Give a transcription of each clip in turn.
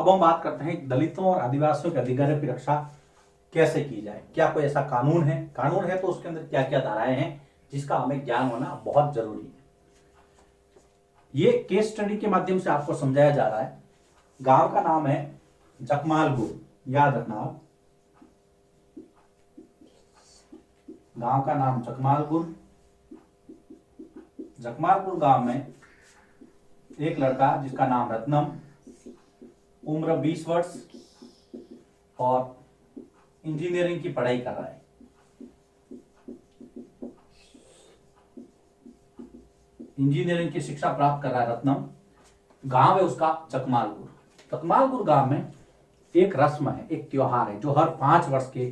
अब हम बात करते हैं दलितों और आदिवासियों के अधिकारों की रक्षा कैसे की जाए। क्या कोई ऐसा कानून है? कानून है तो उसके अंदर क्या क्या धाराएं हैं जिसका हमें ज्ञान होना बहुत जरूरी है। ये केस स्टडी के माध्यम से आपको समझाया जा रहा है। गांव का नाम है जकमालपुर, याद रखना। गांव का नाम जकमालपुर। जकमालपुर गांव में एक लड़का जिसका नाम रत्नम, उम्र 20 वर्ष और इंजीनियरिंग की पढ़ाई कर रहा है। इंजीनियरिंग की शिक्षा प्राप्त कर रहा है रत्नम। गांव है उसका जकमालपुर। जकमालपुर गांव में एक रस्म है, एक त्योहार है जो हर 5 वर्ष के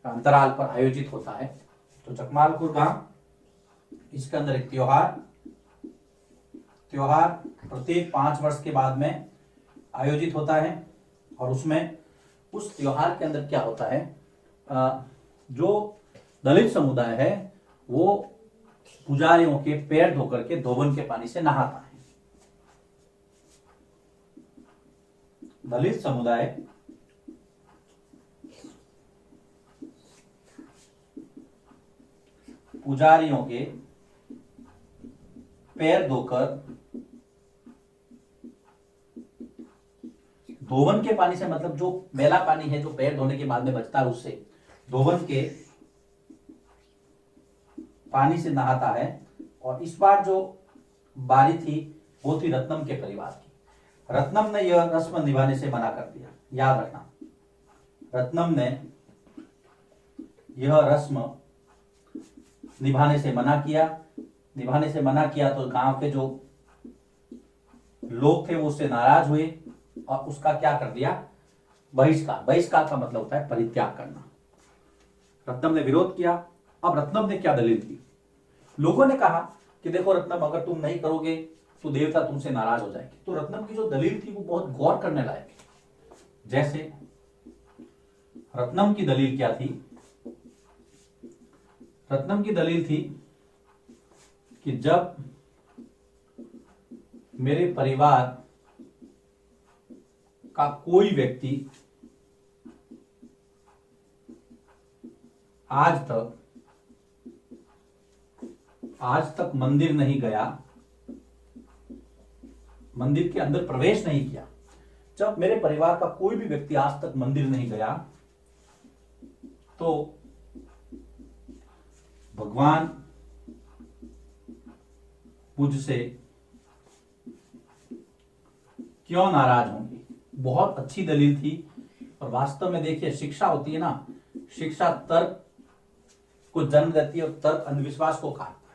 अंतराल पर आयोजित होता है। तो जकमालपुर गांव, इसके अंदर एक त्योहार प्रत्येक 5 वर्ष के बाद में आयोजित होता है। और उसमें उस त्योहार के अंदर क्या होता है, जो दलित समुदाय है वो पुजारियों के पैर धोकर के धोवन के पानी से नहाता है। दलित समुदाय पुजारियों के पैर धोकर धोवन के पानी से, मतलब जो मैला पानी है जो पैर धोने के बाद में बचता है उससे धोवन के पानी से नहाता है। और इस बार जो बारी थी वो थी रत्नम के परिवार की। रत्नम ने यह रस्म निभाने से मना कर दिया। याद रखना, रत्नम ने यह रस्म निभाने से मना किया तो गांव के जो लोग थे वो उससे नाराज हुए और उसका क्या कर दिया, बहिष्कार का मतलब होता है परित्याग करना। रत्नम ने विरोध किया। अब रत्नम ने क्या दलील दी? लोगों ने कहा कि देखो रत्नम, अगर तुम नहीं करोगे तो देवता तुमसे नाराज हो जाएंगे। तो रत्नम की जो दलील थी वो बहुत गौर करने लायक है। जैसे रत्नम की दलील क्या थी? रत्नम की दलील थी कि जब मेरे परिवार का कोई व्यक्ति आज तक मंदिर नहीं गया, मंदिर के अंदर प्रवेश नहीं किया, जब मेरे परिवार का कोई भी व्यक्ति आज तक मंदिर नहीं गया तो भगवान मुझसे क्यों नाराज होंगे। बहुत अच्छी दलील थी। और वास्तव में देखिए, शिक्षा होती है ना, शिक्षा तर्क को जन्म देती है और तर्क अंधविश्वास को काटता है।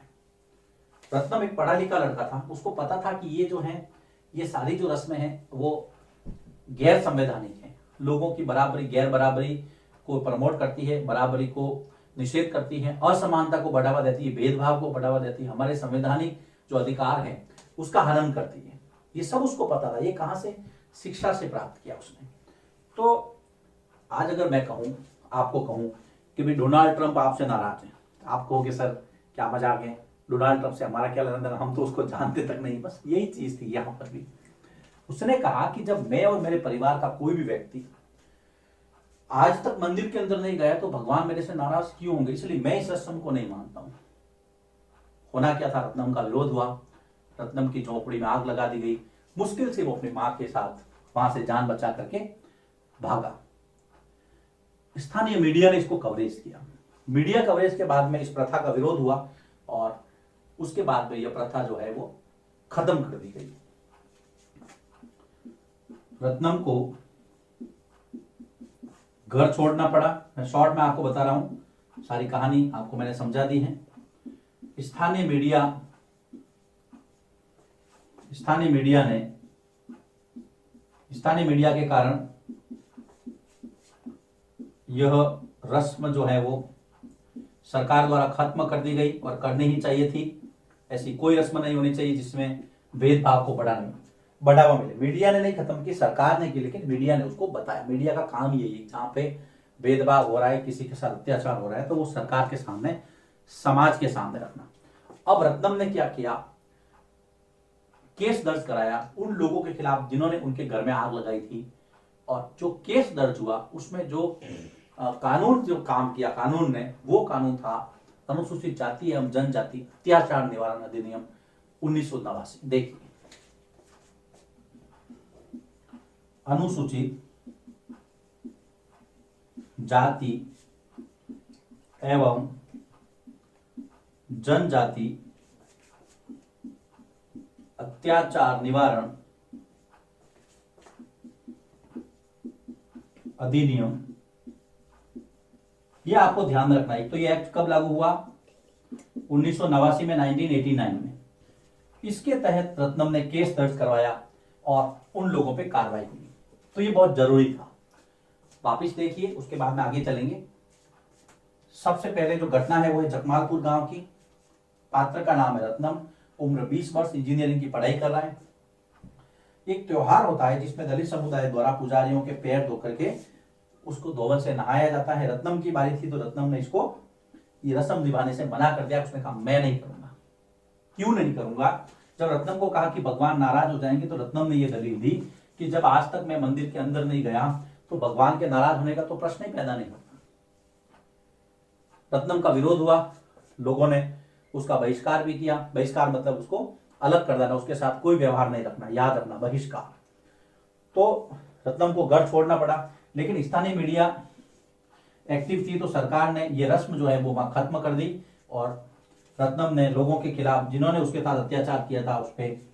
रत्नम एक पढ़ा लिखा लड़का था, उसको पता था कि ये जो है, ये सारी जो रस्में हैं वो गैर संवैधानिक है, लोगों की बराबरी गैर बराबरी को प्रमोट करती है, बराबरी को निषेध करती है, असमानता को बढ़ावा देती है, भेदभाव को बढ़ावा देती है, हमारे संवैधानिक जो अधिकार है उसका हनन करती है। ये सब उसको पता था। ये कहां से? शिक्षा से प्राप्त किया उसने। तो आज अगर मैं कहूं, आपको कहूं कि भाई डोनाल्ड ट्रंप आपसे नाराज है, आप कहोगे सर क्या मजाक है, डोनाल्ड ट्रंप से हमारा क्या लेना देना, हम तो उसको जानते तक नहीं। बस यही चीज थी यहां पर भी। उसने कहा कि जब मैं और मेरे परिवार का कोई भी व्यक्ति आज तक मंदिर के अंदर नहीं गया तो भगवान मेरे से नाराज क्यों होंगे, इसलिए मैं इस रस्म को नहीं मानता हूं। होना क्या था, रत्नम का विरोध हुआ। रत्नम की झोपड़ी में आग लगा दी गई। मुश्किल से वो अपनी मां के साथ वहां से जान बचा करके भागा। स्थानीय मीडिया ने इसको कवरेज किया। मीडिया कवरेज के बाद में इस प्रथा का विरोध हुआ और उसके बाद में यह प्रथा जो है वो खत्म कर दी गई। रत्नम को घर छोड़ना पड़ा। मैं शॉर्ट में आपको बता रहा हूं, सारी कहानी आपको मैंने समझा दी है। स्थानीय मीडिया के कारण यह रस्म जो है वो सरकार द्वारा खत्म कर दी गई और करनी ही चाहिए थी। ऐसी कोई रस्म नहीं होनी चाहिए जिसमें भेदभाव को बढ़ावा मिले। मीडिया ने नहीं खत्म की, सरकार ने की, लेकिन मीडिया ने उसको बताया। मीडिया का काम यही है, जहां पे भेदभाव हो रहा है, किसी के साथ अत्याचार हो रहा है, तो वो सरकार के सामने, समाज के सामने रखना। अब रत्नम ने क्या किया, केस दर्ज कराया उन लोगों के खिलाफ जिन्होंने उनके घर में आग लगाई थी। और जो केस दर्ज हुआ उसमें जो कानून जो काम किया कानून ने, वो कानून था अनुसूचित जाति एवं जनजाति अत्याचार निवारण अधिनियम 1989। देखिए, अनुसूचित जाति एवं जनजाति अत्याचार निवारण अधिनियम, ये आपको ध्यान रखना है। तो ये एक्ट कब लागू हुआ? 1989 में, 1989 में। इसके तहत रत्नम ने केस दर्ज करवाया और उन लोगों पे कार्रवाई की। तो ये बहुत जरूरी था। वापिस देखिए, उसके बाद में आगे चलेंगे। सबसे पहले जो घटना है वो है जगमालपुर गांव की। पात्र का नाम है रत्नम, उम्र 20 वर्ष, इंजीनियरिंग की पढ़ाई कर रहा है। एक त्योहार होता है जिसमें दलित समुदाय द्वारा पुजारियों के पैर धो करके उसको धोवन से नहाया जाता है। रत्नम की बारी थी तो रत्नम ने इसको ये रस्म निभाने से मना कर दिया। उसने कहा मैं नहीं करूंगा। क्यों नहीं करूंगा? जब रत्नम को कहा कि भगवान नाराज हो जाएंगे तो रत्नम ने यह दलील दी कि जब आज तक मैं मंदिर के अंदर नहीं गया तो भगवान के नाराज होने का तो प्रश्न ही पैदा नहीं होता। रत्नम का विरोध हुआ, लोगों ने उसका बहिष्कार भी किया। बहिष्कार मतलब उसको अलग कर देना, उसके साथ कोई व्यवहार नहीं रखना, याद रखना, बहिष्कार। तो रत्नम को घर छोड़ना पड़ा। लेकिन स्थानीय मीडिया एक्टिव थी तो सरकार ने ये रस्म जो है वो खत्म कर दी और रत्नम ने लोगों के खिलाफ जिन्होंने उसके साथ अत्याचार किया था उस पर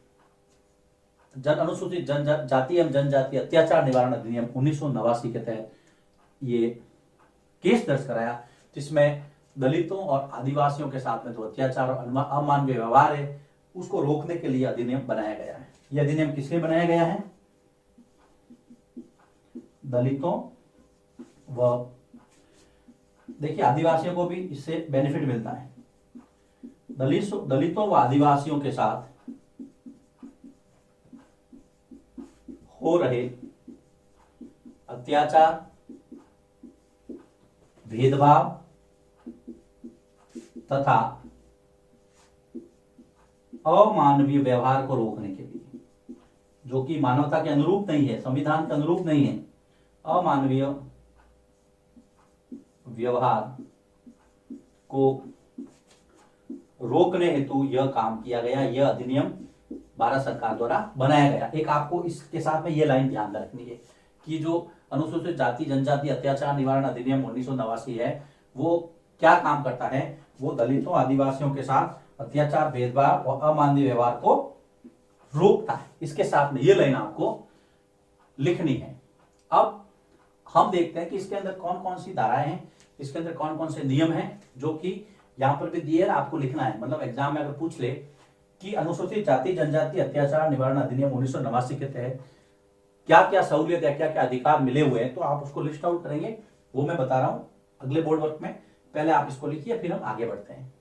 अनुसूचित जाति एवं जनजाति अत्याचार निवारण अधिनियम 1989 के तहत ये केस दर्ज कराया, जिसमें दलितों और आदिवासियों के साथ में जो अत्याचार और अमानवीय व्यवहार है उसको रोकने के लिए अधिनियम बनाया गया है। यह अधिनियम किसलिए बनाया गया है? दलितों व देखिए आदिवासियों को भी इससे बेनिफिट मिलता है। दलितों व आदिवासियों के साथ हो रहे अत्याचार, भेदभाव तथा अमानवीय व्यवहार को रोकने के लिए, जो कि मानवता के अनुरूप नहीं है, संविधान के अनुरूप नहीं है, अमानवीय व्यवहार को रोकने हेतु यह काम किया गया। यह अधिनियम भारत सरकार द्वारा बनाया गया। एक आपको इसके साथ में यह लाइन ध्यान रखनी है कि जो अनुसूचित जाति जनजाति अत्याचार निवारण अधिनियम 1989 है वो क्या काम करता है? वो दलितों आदिवासियों के साथ अत्याचार, भेदभाव और अमानवीय व्यवहार को रोकता है। इसके साथ में ये लाइन आपको लिखनी है। अब हम देखते हैं कि इसके अंदर कौन कौन सी धाराएं हैं, इसके अंदर कौन कौन से नियम हैं, जो कि यहां पर भी दिए आपको लिखना है। मतलब एग्जाम में अगर पूछ ले कि अनुसूचित जाति जनजाति अत्याचार निवारण अधिनियम 1989 के तहत क्या क्या सहूलियत या क्या क्या अधिकार मिले हुए हैं, तो आप उसको लिस्ट आउट करेंगे। वो मैं बता रहा हूं अगले बोर्ड वर्क में। पहले आप इसको लिखिए, फिर हम आगे बढ़ते हैं।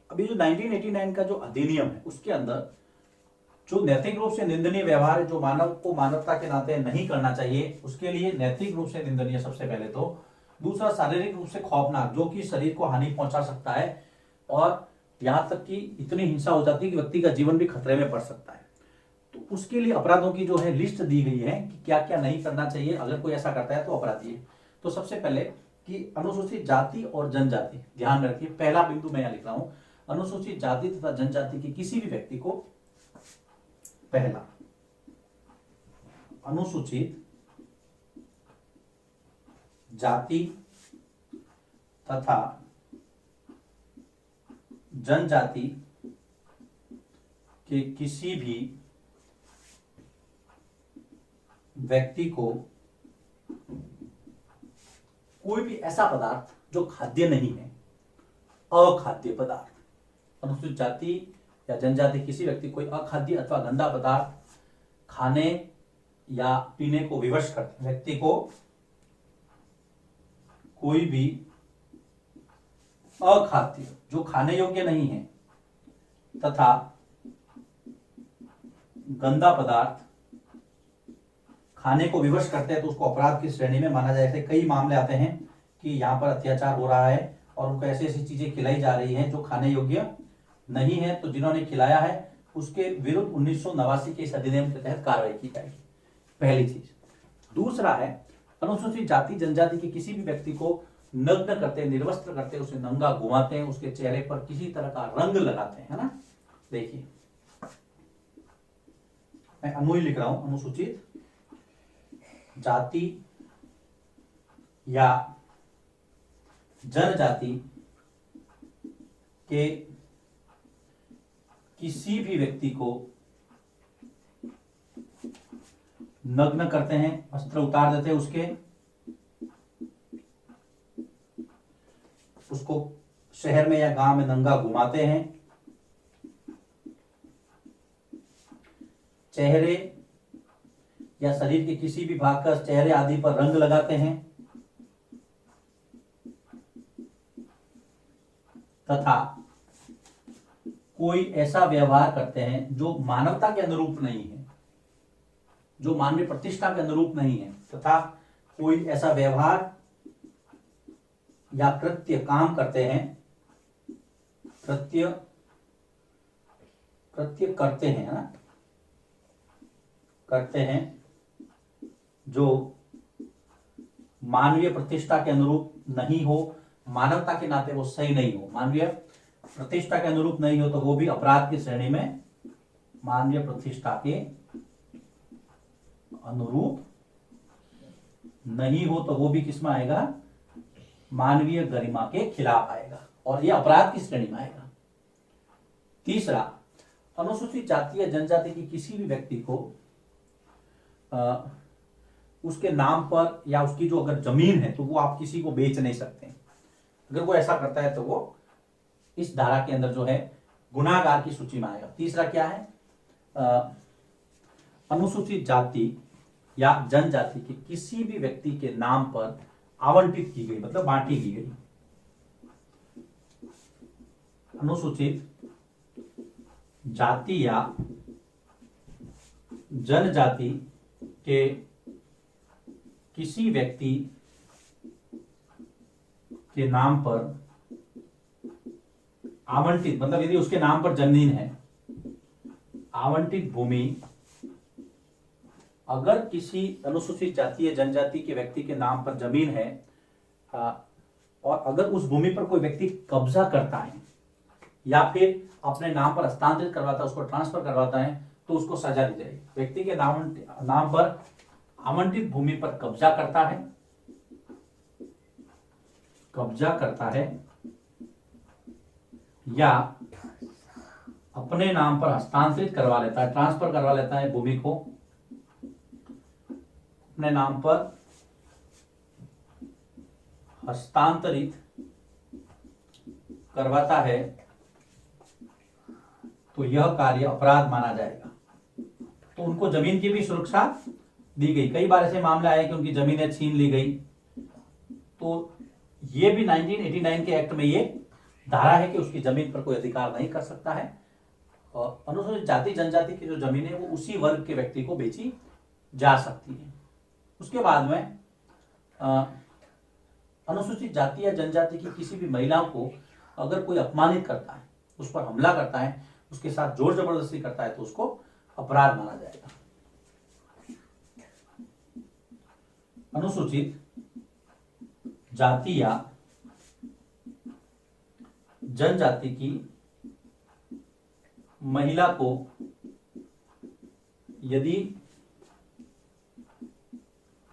अभी जो 1989 का जो अधिनियम है उसके अंदर जो नैतिक रूप से निंदनीय व्यवहार है, जो मानव को मानवता के नाते नहीं करना चाहिए, उसके लिए नैतिक रूप से निंदनीय सबसे पहले तो। दूसरा, शारीरिक रूप से खौफनाक, जो कि शरीर को हानि पहुंचा सकता है और यहां तक कि इतनी हिंसा हो जाती है कि व्यक्ति का जीवन भी खतरे में पड़ सकता है। तो उसके लिए अपराधों की जो है लिस्ट दी गई है कि क्या क्या नहीं करना चाहिए, अगर कोई ऐसा करता है तो अपराधी है। तो सबसे पहले कि अनुसूचित जाति और जनजाति, ध्यान रखिए, पहला बिंदु मैं यहां लिख रहा हूं, अनुसूचित जाति तथा जनजाति की किसी भी व्यक्ति को, पहला, अनुसूचित जाति तथा जनजाति के किसी भी व्यक्ति को कोई भी ऐसा पदार्थ जो खाद्य नहीं है, अखाद्य पदार्थ, अनुसूचित जाति या जनजाति किसी व्यक्ति कोई अखाद्य अथवा गंदा पदार्थ खाने या पीने को विवश करते व्यक्ति को कोई भी अखाद्य जो खाने योग्य नहीं है तथा गंदा पदार्थ खाने को विवश करते हैं तो उसको अपराध की श्रेणी में माना जाए। कई मामले आते हैं कि यहाँ पर अत्याचार हो रहा है और उनको ऐसी ऐसी चीजें खिलाई जा रही हैं जो खाने योग्य नहीं है, तो जिन्होंने खिलाया है उसके विरुद्ध 1989 के इस अधिनियम के तहत कार्रवाई की जाएगी, पहली चीज। दूसरा है, अनुसूचित जाति जनजाति के किसी भी व्यक्ति को नग्न करते, निर्वस्त्र करते, उसे नंगा घुमाते हैं, उसके चेहरे पर किसी तरह का रंग लगाते हैं, है ना। देखिए मैं अनु लिख रहा हूं, अनुसूचित जाति या जनजाति के किसी भी व्यक्ति को नग्न करते हैं, वस्त्र उतार देते हैं उसको शहर में या गांव में नंगा घुमाते हैं, चेहरे या शरीर के किसी भी भाग का चेहरे आदि पर रंग लगाते हैं तथा कोई ऐसा व्यवहार करते हैं जो मानवता के अनुरूप नहीं है, जो मानवीय प्रतिष्ठा के अनुरूप नहीं है, तथा कोई ऐसा व्यवहार या कृत्य काम करते हैं, कृत्य करते हैं, है ना, करते हैं जो मानवीय प्रतिष्ठा के अनुरूप नहीं हो, मानवता के नाते वो सही नहीं हो, मानवीय प्रतिष्ठा के अनुरूप नहीं हो तो वो भी अपराध की श्रेणी में, मानवीय प्रतिष्ठा के अनुरूप नहीं हो तो वो भी किसमें आएगा, मानवीय गरिमा के खिलाफ आएगा और ये अपराध की श्रेणी में आएगा। तीसरा, अनुसूचित जाति या जनजाति की किसी भी व्यक्ति को उसके नाम पर या उसकी जो अगर जमीन है तो वो आप किसी को बेच नहीं सकते। अगर वो ऐसा करता है तो वो इस धारा के अंदर जो है गुनाहगार की सूची में आएगा। तीसरा क्या है, अनुसूचित जाति या जनजाति के किसी भी व्यक्ति के नाम पर आवंटित की गई, मतलब बांटी की गई, अनुसूचित जाति या जनजाति के किसी व्यक्ति के नाम पर आवंटित, मतलब यदि उसके नाम पर जमीन है, आवंटित भूमि अगर किसी अनुसूचित जाति या जनजाति के व्यक्ति के नाम पर जमीन है और अगर उस भूमि पर कोई व्यक्ति कब्जा करता है या फिर अपने नाम पर हस्तांतरित करवाता है, उसको ट्रांसफर करवाता है, तो उसको सजा दी जाएगी। व्यक्ति के नाम पर आवंटित भूमि पर कब्जा करता है या अपने नाम पर हस्तांतरित करवा लेता है, ट्रांसफर करवा लेता है भूमि को, अपने नाम पर हस्तांतरित करवाता है तो यह कार्य अपराध माना जाएगा। तो उनको जमीन की भी सुरक्षा दी गई। कई बार ऐसे मामले आए कि उनकी जमीनें छीन ली गई, तो ये भी 1989 के एक्ट में ये धारा है कि उसकी जमीन पर कोई अधिकार नहीं कर सकता है। और अनुसूचित जाति जनजाति की जो जमीन है वो उसी वर्ग के व्यक्ति को बेची जा सकती है। उसके बाद में अनुसूचित जाति या जनजाति की किसी भी महिलाओं को अगर कोई अपमानित करता है, उस पर हमला करता है, उसके साथ जोर जबरदस्ती करता है तो उसको अपराध माना जाएगा। अनुसूचित जाति या जनजाति की महिला को यदि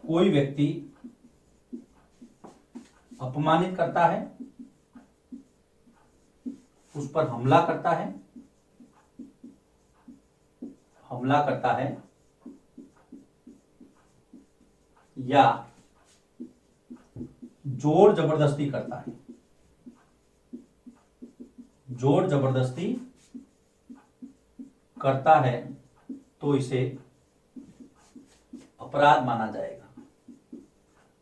कोई व्यक्ति अपमानित करता है, उस पर हमला करता है या जोर जबरदस्ती करता है तो इसे अपराध माना जाएगा।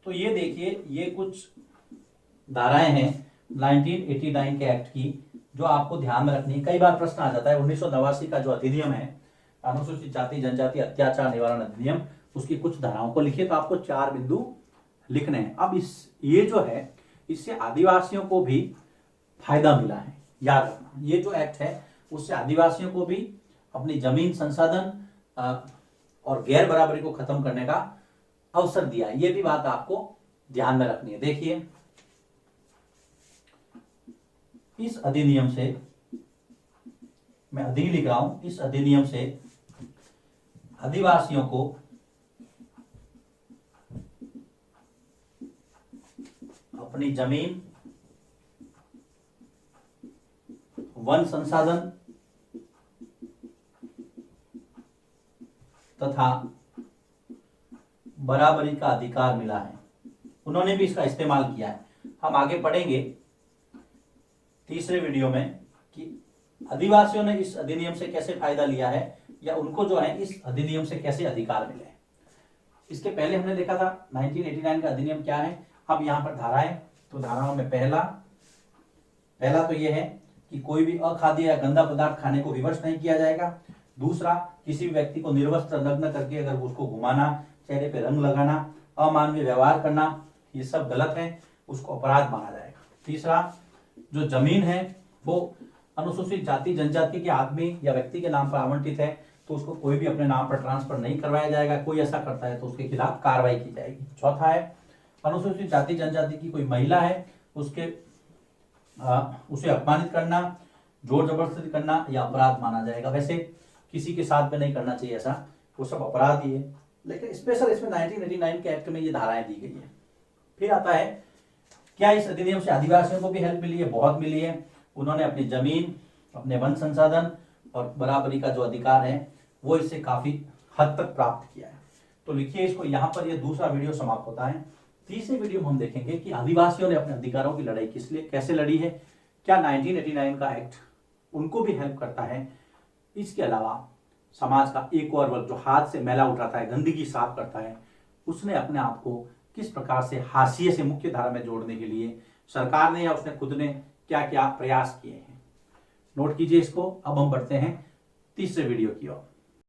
तो ये देखिए, ये कुछ धाराएं हैं 1989 के एक्ट की जो आपको ध्यान में रखनी है। कई बार प्रश्न आ जाता है 1989 का जो अधिनियम है, अनुसूचित जाति जनजाति अत्याचार निवारण अधिनियम, उसकी कुछ धाराओं को लिखिए। तो आपको 4 बिंदु लिखने हैं। अब ये जो है इससे आदिवासियों को भी फायदा मिला है, याद रखना। ये जो एक्ट है उससे आदिवासियों को भी अपनी जमीन संसाधन और गैर बराबरी को खत्म करने का अवसर दिया है। ये भी बात आपको ध्यान में रखनी है। देखिए, इस अधिनियम से, मैं अधि लिख रहा हूं, इस अधिनियम से आदिवासियों को अपनी जमीन, वन संसाधन तथा बराबरी का अधिकार मिला है। उन्होंने भी इसका इस्तेमाल किया है। हम आगे पढ़ेंगे तीसरे वीडियो में कि आदिवासियों ने इस अधिनियम से कैसे फायदा लिया है या उनको जो है इस अधिनियम से कैसे अधिकार मिले। इसके पहले हमने देखा था 1989 का अधिनियम क्या है। अब यहाँ पर धाराएं, तो धाराओं में पहला तो यह है कि कोई भी अखाद्य या गंदा पदार्थ खाने को विवश नहीं किया जाएगा। दूसरा, किसी भी व्यक्ति को निर्वस्त्र नग्न करके अगर उसको घुमाना, चेहरे पे रंग लगाना, अमानवीय व्यवहार करना, ये सब गलत है, उसको अपराध माना जाएगा। तीसरा, जो जमीन है वो अनुसूचित जाति जनजाति के आदमी या व्यक्ति के नाम पर आवंटित है तो उसको कोई भी अपने नाम पर ट्रांसफर नहीं करवाया जाएगा। कोई ऐसा करता है तो उसके खिलाफ कार्रवाई की जाएगी। चौथा है, अनुसूचित जाति जनजाति की कोई महिला है उसे अपमानित करना, जोर जबरदस्ती करना या अपराध माना जाएगा। वैसे किसी के साथ में नहीं करना चाहिए ऐसा, वो सब अपराध ही है, लेकिन स्पेशल इसमें 1989 के एक्ट में ये धाराएं दी गई है। फिर आता है, क्या इस अधिनियम से आदिवासियों को भी हेल्प मिली है? बहुत मिली है। उन्होंने अपनी जमीन, अपने वन संसाधन और बराबरी का जो अधिकार है वो इससे काफी हद तक प्राप्त किया है। तो लिखिए इसको, यहाँ पर ये दूसरा वीडियो समाप्त होता है। तीसरे वीडियो में हम देखेंगे कि आदिवासियों ने अपने अधिकारों की लड़ाई किस लिए, कैसे लड़ी है, क्या 1989 का एक्ट उनको भी हेल्प करता है। इसके अलावा समाज का एक और वर्ग जो हाथ से मैला उठाता है, गंदगी साफ करता है, उसने अपने आप को किस प्रकार से हाशिए से मुख्य धारा में जोड़ने के लिए सरकार ने या उसने खुद ने क्या क्या प्रयास किए हैं। नोट कीजिए इसको। अब हम बढ़ते हैं तीसरे वीडियो की ओर।